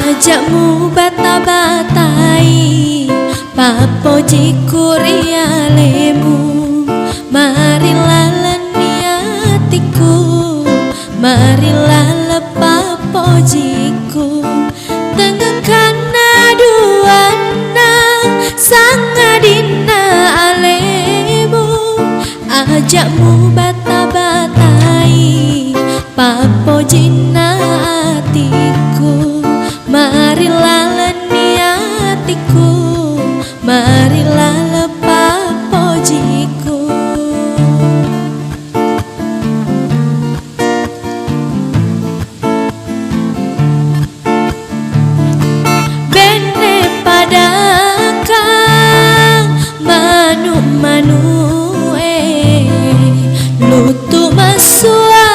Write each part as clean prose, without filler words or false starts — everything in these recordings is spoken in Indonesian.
ajakmu bata-batai papoji kurialemu, marilah leniatiku, marilah lepapojiku, tengahkan aduana sangadina alemu, ajakmu bata-batai papojina atiku, marilah leniatiku, marilah lepapojiku. Bene padakang manu-manu lutu masua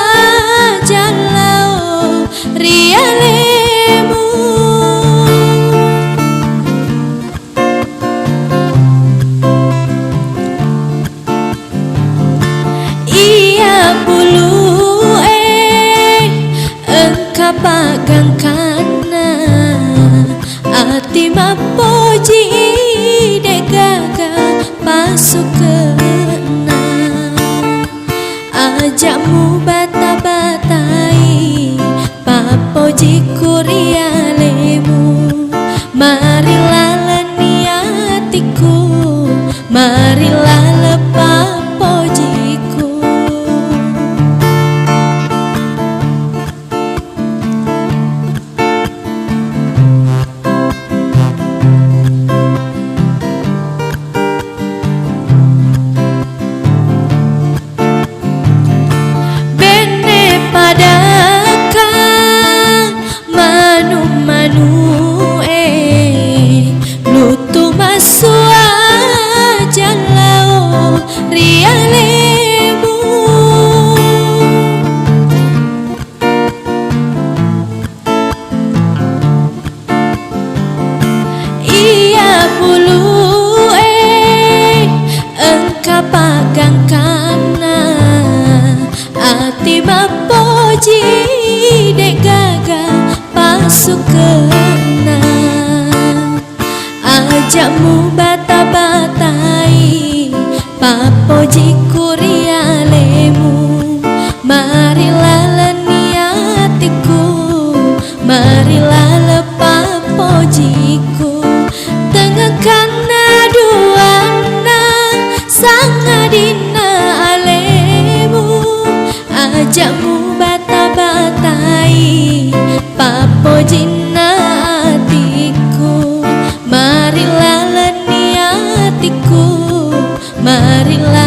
jalau rialemu, iya bulu engkau pagangkana ati mapoji degaga pasukena, ajakmu bata-batai papoji kurialemu, marilah leniatiku, marilah lepapojiku. Padakang manu-manu lutu masua jalau rialemu, iya bulu engkau pagangkana ati mapoji degaga pasukena, ajakmu bata-batai papoji kurialemu, marilah leniatiku, marilah lepapojiku, tengahkan aduana sangadina alemu, ajakmu bata-batai papojina atiku, marilah leniatiku, marilah